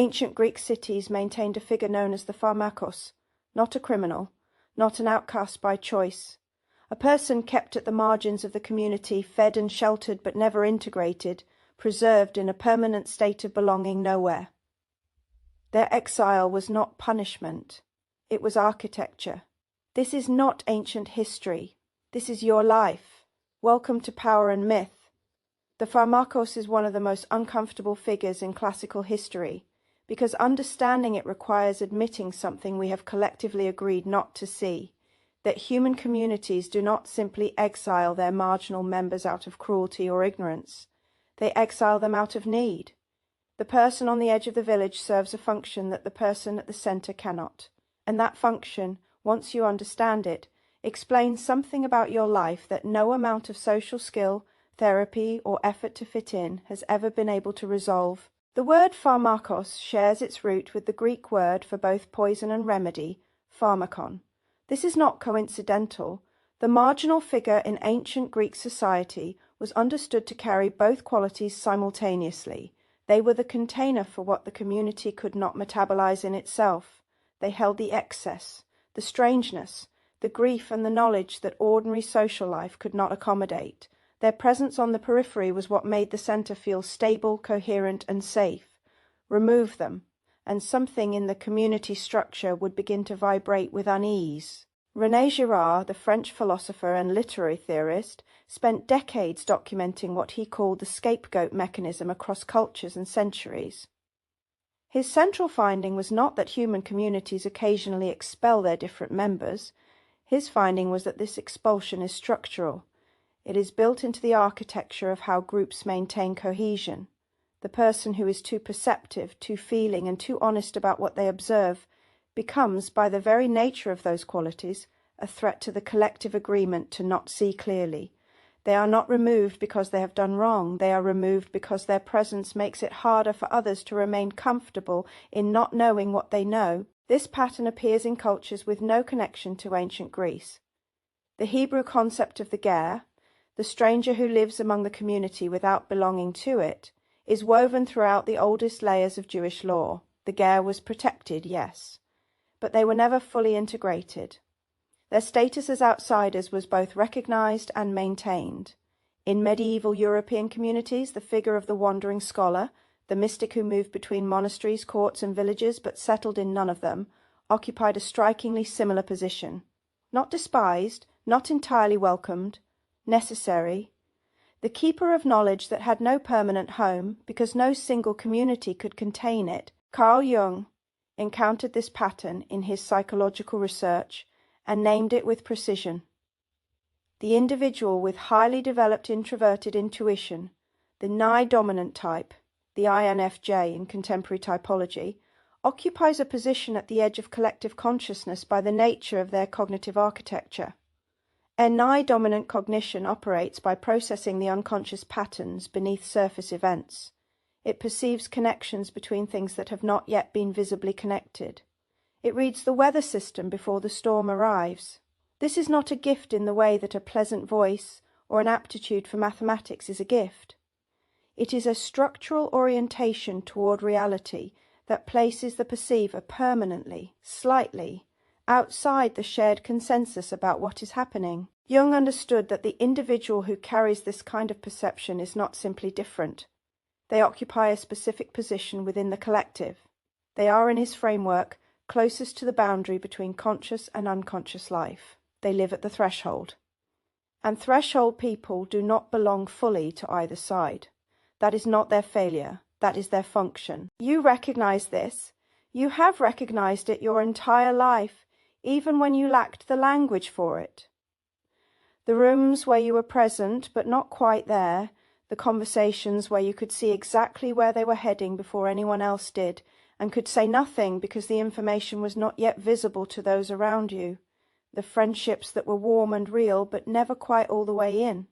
Ancient Greek cities maintained a figure known as the Pharmakos, not a criminal, not an outcast by choice, a person kept at the margins of the community, fed and sheltered but never integrated, preserved in a permanent state of belonging nowhere. Their exile was not punishment, it was architecture. This is not ancient history, this is your life. Welcome to Power and Myth. The Pharmakos is one of the most uncomfortable figures in classical history, because understanding it requires admitting something we have collectively agreed not to see, that human communities do not simply exile their marginal members out of cruelty or ignorance. They exile them out of need. The person on the edge of the village serves a function that the person at the center cannot. And that function, once you understand it, explains something about your life that no amount of social skill, therapy, or effort to fit in has ever been able to resolve. The word pharmakos shares its root with the Greek word for both poison and remedy, pharmakon. This is not coincidental. The marginal figure in ancient Greek society was understood to carry both qualities simultaneously. They were the container for what the community could not metabolize in itself. They held the excess, the strangeness, the grief and the knowledge that ordinary social life could not accommodate. Their presence on the periphery was what made the center feel stable, coherent, and safe. Remove them, and something in the community structure would begin to vibrate with unease. René Girard, the French philosopher and literary theorist, spent decades documenting what he called the scapegoat mechanism across cultures and centuries. His central finding was not that human communities occasionally expel their different members. His finding was that this expulsion is structural. It is built into the architecture of how groups maintain cohesion. The person who is too perceptive, too feeling, and too honest about what they observe becomes, by the very nature of those qualities, a threat to the collective agreement to not see clearly. They are not removed because they have done wrong. They are removed because their presence makes it harder for others to remain comfortable in not knowing what they know. This pattern appears in cultures with no connection to ancient Greece. The Hebrew concept of the ger, the stranger who lives among the community without belonging to it, is woven throughout the oldest layers of Jewish law. The ger was protected, yes, but they were never fully integrated. Their status as outsiders was both recognized and maintained. In medieval European communities, the figure of the wandering scholar, the mystic who moved between monasteries, courts, and villages but settled in none of them, occupied a strikingly similar position. Not despised, not entirely welcomed, necessary. The keeper of knowledge that had no permanent home, because no single community could contain it. Carl Jung encountered this pattern in his psychological research and named it with precision. The individual with highly developed introverted intuition, the nigh-dominant type, the INFJ in contemporary typology, occupies a position at the edge of collective consciousness by the nature of their cognitive architecture. A nigh-dominant cognition operates by processing the unconscious patterns beneath surface events. It perceives connections between things that have not yet been visibly connected. It reads the weather system before the storm arrives. This is not a gift in the way that a pleasant voice or an aptitude for mathematics is a gift. It is a structural orientation toward reality that places the perceiver permanently, slightly, outside the shared consensus about what is happening. Jung understood that the individual who carries this kind of perception is not simply different. They occupy a specific position within the collective. They are, in his framework, closest to the boundary between conscious and unconscious life. They live at the threshold. And threshold people do not belong fully to either side. That is not their failure. That is their function. You recognize this. You have recognized it your entire life, even when you lacked the language for it. The rooms where you were present but not quite there, the conversations where you could see exactly where they were heading before anyone else did, and could say nothing because the information was not yet visible to those around you, the friendships that were warm and real but never quite all the way in,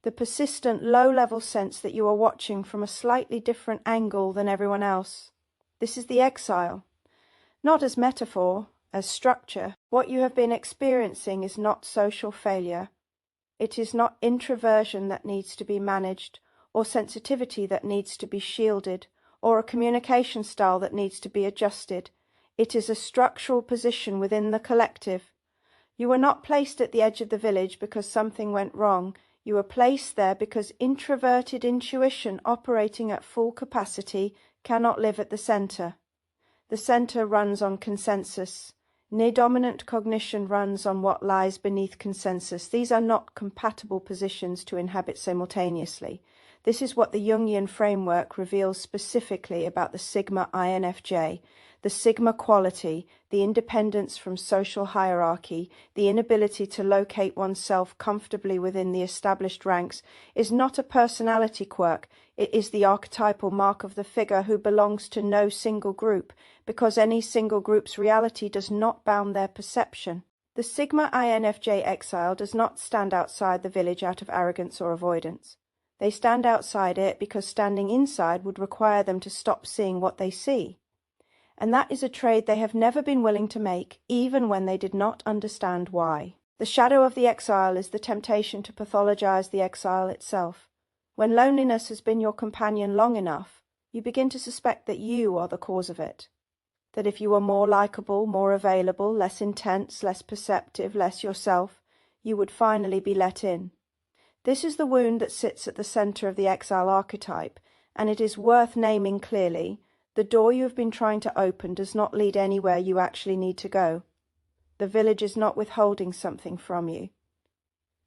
the persistent low-level sense that you are watching from a slightly different angle than everyone else. This is the exile. Not as metaphor, as structure. What you have been experiencing is not social failure. It is not introversion that needs to be managed, or sensitivity that needs to be shielded, or a communication style that needs to be adjusted. It is a structural position within the collective. You were not placed at the edge of the village because something went wrong. You were placed there because introverted intuition operating at full capacity cannot live at the center. The center runs on consensus. Near-dominant cognition runs on what lies beneath consensus. These are not compatible positions to inhabit simultaneously. This is what the Jungian framework reveals specifically about the Sigma INFJ, the Sigma quality, the independence from social hierarchy, the inability to locate oneself comfortably within the established ranks, is not a personality quirk. It is the archetypal mark of the figure who belongs to no single group, because any single group's reality does not bound their perception. The Sigma INFJ Exile does not stand outside the village out of arrogance or avoidance. They stand outside it because standing inside would require them to stop seeing what they see. And that is a trade they have never been willing to make, even when they did not understand why. The shadow of the exile is the temptation to pathologize the exile itself. When loneliness has been your companion long enough, you begin to suspect that you are the cause of it. That if you were more likable, more available, less intense, less perceptive, less yourself, you would finally be let in. This is the wound that sits at the center of the exile archetype, and it is worth naming clearly. The door you have been trying to open does not lead anywhere you actually need to go. The village is not withholding something from you.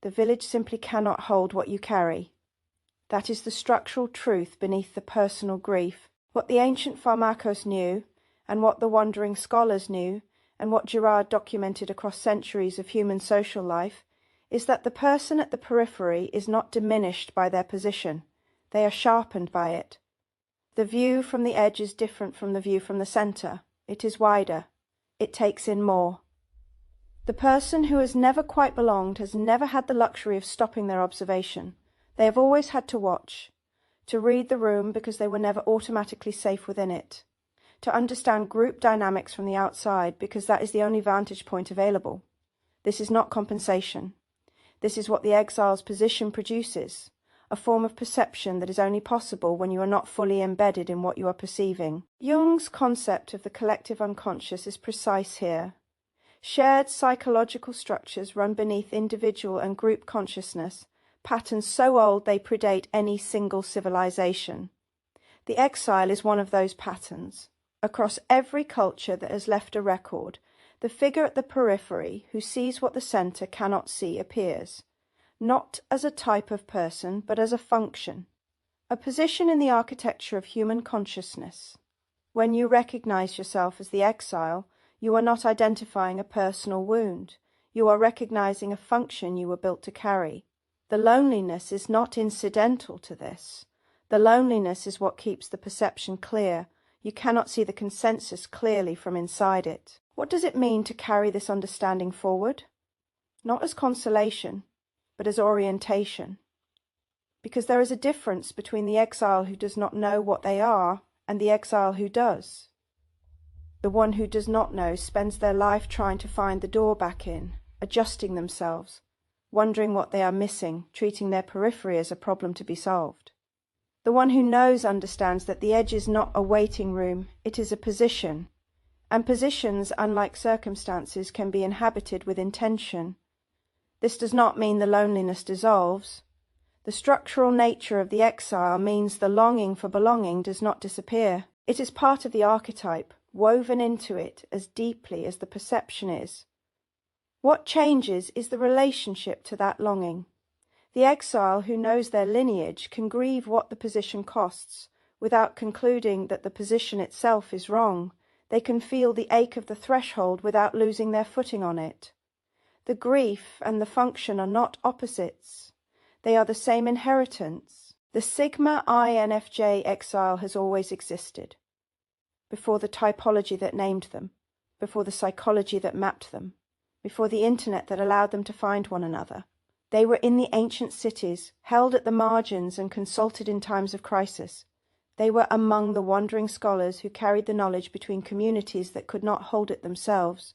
The village simply cannot hold what you carry. That is the structural truth beneath the personal grief. What the ancient Pharmakos knew, and what the wandering scholars knew, and what Girard documented across centuries of human social life, is that the person at the periphery is not diminished by their position. They are sharpened by it. The view from the edge is different from the view from the center. It is wider. It takes in more. The person who has never quite belonged has never had the luxury of stopping their observation. They have always had to watch, to read the room because they were never automatically safe within it, to understand group dynamics from the outside because that is the only vantage point available. This is not compensation. This is what the exile's position produces, a form of perception that is only possible when you are not fully embedded in what you are perceiving. Jung's concept of the collective unconscious is precise here. Shared psychological structures run beneath individual and group consciousness, patterns so old they predate any single civilization. The exile is one of those patterns. Across every culture that has left a record, the figure at the periphery who sees what the center cannot see appears, not as a type of person, but as a function, a position in the architecture of human consciousness. When you recognize yourself as the exile, you are not identifying a personal wound. You are recognizing a function you were built to carry. The loneliness is not incidental to this. The loneliness is what keeps the perception clear. You cannot see the consensus clearly from inside it. What does it mean to carry this understanding forward? Not as consolation, but as orientation. Because there is a difference between the exile who does not know what they are and the exile who does. The one who does not know spends their life trying to find the door back in, adjusting themselves, wondering what they are missing, treating their periphery as a problem to be solved. The one who knows understands that the edge is not a waiting room, it is a position. And positions, unlike circumstances, can be inhabited with intention. This does not mean the loneliness dissolves. The structural nature of the exile means the longing for belonging does not disappear. It is part of the archetype, woven into it as deeply as the perception is. What changes is the relationship to that longing. The exile who knows their lineage can grieve what the position costs, without concluding that the position itself is wrong. They can feel the ache of the threshold without losing their footing on it. The grief and the function are not opposites. They are the same inheritance. The Sigma INFJ exile has always existed. Before the typology that named them, before the psychology that mapped them, before the internet that allowed them to find one another. They were in the ancient cities, held at the margins and consulted in times of crisis. They were among the wandering scholars who carried the knowledge between communities that could not hold it themselves.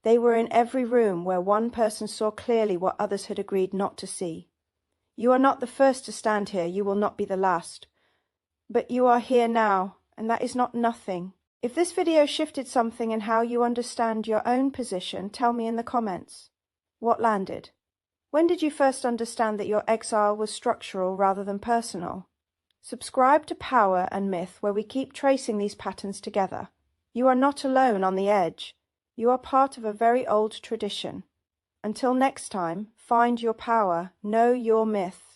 They were in every room where one person saw clearly what others had agreed not to see. You are not the first to stand here, you will not be the last. But you are here now, and that is not nothing. If this video shifted something in how you understand your own position, tell me in the comments. What landed? When did you first understand that your exile was structural rather than personal? Subscribe to Power and Myth, where we keep tracing these patterns together. You are not alone on the edge. You are part of a very old tradition. Until next time, find your power, know your myth.